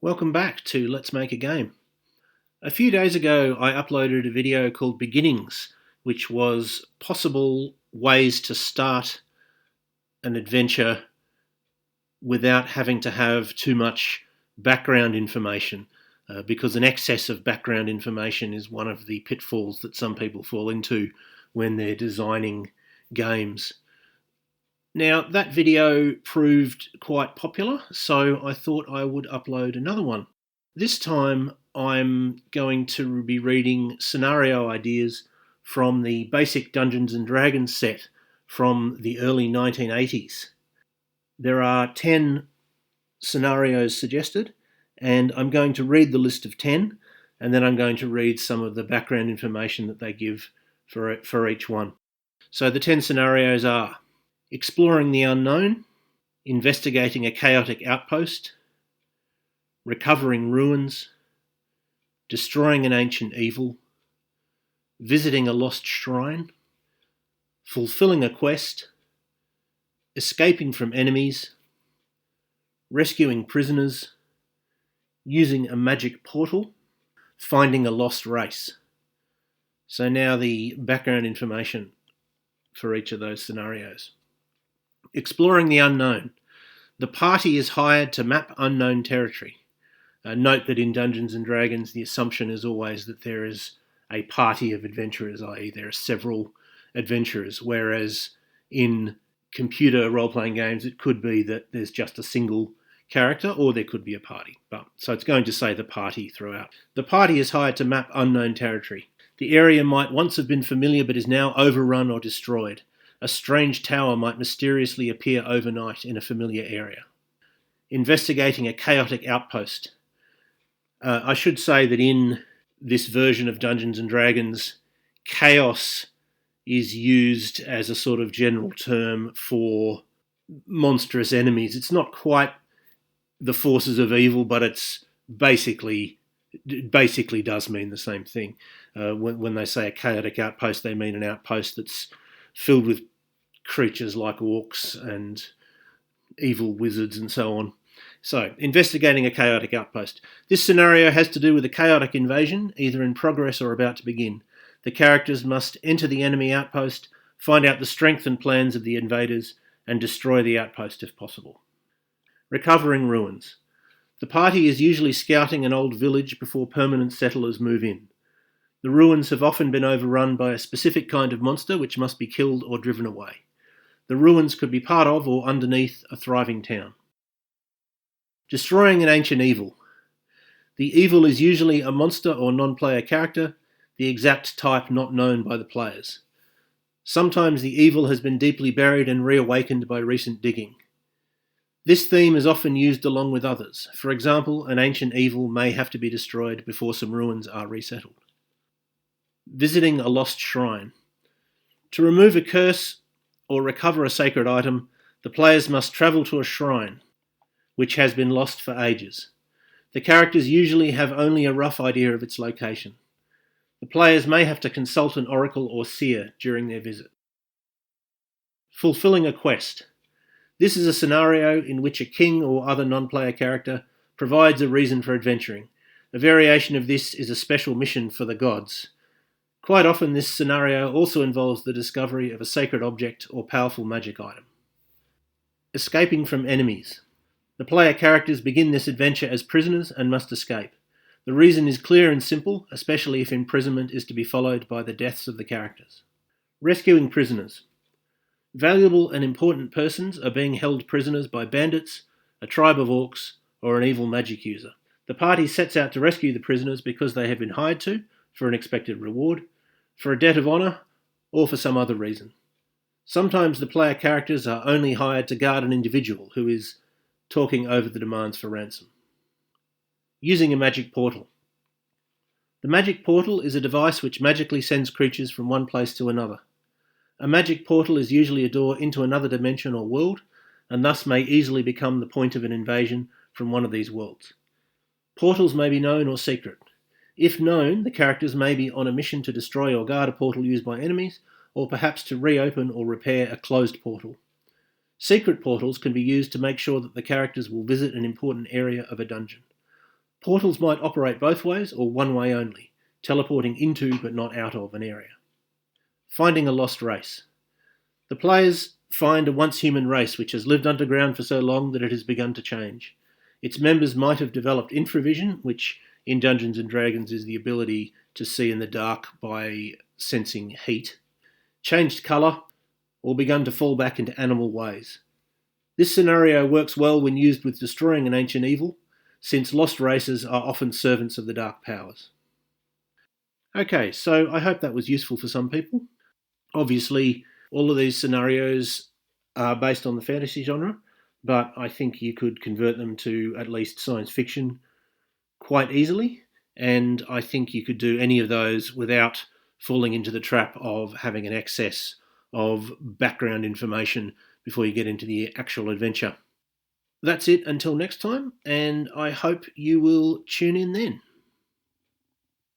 Welcome back to Let's Make a Game. A few days ago I uploaded a video called Beginnings, which was possible ways to start an adventure without having to have too much background information, because an excess of background information is one of the pitfalls that some people fall into when they're designing games. Now, that video proved quite popular, so I thought I would upload another one. This time I'm going to be reading scenario ideas from the basic Dungeons & Dragons set from the early 1980s. There are 10 scenarios suggested, and I'm going to read the list of 10, and then I'm going to read some of the background information that they give for each one. So the 10 scenarios are: exploring the unknown, investigating a chaotic outpost, recovering ruins, destroying an ancient evil, visiting a lost shrine, fulfilling a quest, escaping from enemies, rescuing prisoners, using a magic portal, finding a lost race. So now the background information for each of those scenarios. Exploring the unknown. The party is hired to map unknown territory. Note that in Dungeons & Dragons the assumption is always that there is a party of adventurers, i.e. there are several adventurers, whereas in computer role-playing games it could be that there's just a single character or there could be a party. So it's going to say the party throughout. The party is hired to map unknown territory. The area might once have been familiar but is now overrun or destroyed. A strange tower might mysteriously appear overnight in a familiar area. Investigating a chaotic outpost. I should say that in this version of Dungeons & Dragons, chaos is used as a sort of general term for monstrous enemies. It's not quite the forces of evil, but it basically does mean the same thing. When they say a chaotic outpost, they mean an outpost that's filled with creatures like orcs and evil wizards and so on. So, investigating a chaotic outpost. This scenario has to do with a chaotic invasion, either in progress or about to begin. The characters must enter the enemy outpost, find out the strength and plans of the invaders, and destroy the outpost if possible. Recovering ruins. The party is usually scouting an old village before permanent settlers move in. The ruins have often been overrun by a specific kind of monster which must be killed or driven away. The ruins could be part of or underneath a thriving town. Destroying an ancient evil. The evil is usually a monster or non-player character, the exact type not known by the players. Sometimes the evil has been deeply buried and reawakened by recent digging. This theme is often used along with others. For example, an ancient evil may have to be destroyed before some ruins are resettled. Visiting a lost shrine. To remove a curse or recover a sacred item, the players must travel to a shrine, which has been lost for ages. The characters usually have only a rough idea of its location. The players may have to consult an oracle or seer during their visit. Fulfilling a quest. This is a scenario in which a king or other non-player character provides a reason for adventuring. A variation of this is a special mission for the gods. Quite often this scenario also involves the discovery of a sacred object or powerful magic item. Escaping from enemies. The player characters begin this adventure as prisoners and must escape. The reason is clear and simple, especially if imprisonment is to be followed by the deaths of the characters. Rescuing prisoners. Valuable and important persons are being held prisoners by bandits, a tribe of orcs, or an evil magic user. The party sets out to rescue the prisoners because they have been hired to, for an expected reward, for a debt of honour, or for some other reason. Sometimes the player characters are only hired to guard an individual who is talking over the demands for ransom. Using a magic portal. The magic portal is a device which magically sends creatures from one place to another. A magic portal is usually a door into another dimension or world, and thus may easily become the point of an invasion from one of these worlds. Portals may be known or secret. If known, the characters may be on a mission to destroy or guard a portal used by enemies, or perhaps to reopen or repair a closed portal. Secret portals can be used to make sure that the characters will visit an important area of a dungeon. Portals might operate both ways or one way only, teleporting into but not out of an area. Finding a lost race. The players find a once human race which has lived underground for so long that it has begun to change. Its members might have developed infravision, which in Dungeons and Dragons is the ability to see in the dark by sensing heat, changed colour, or begun to fall back into animal ways. This scenario works well when used with destroying an ancient evil, since lost races are often servants of the dark powers. Okay, so I hope that was useful for some people. Obviously, all of these scenarios are based on the fantasy genre, but I think you could convert them to at least science fiction quite easily, and I think you could do any of those without falling into the trap of having an excess of background information before you get into the actual adventure. That's it until next time, and I hope you will tune in then.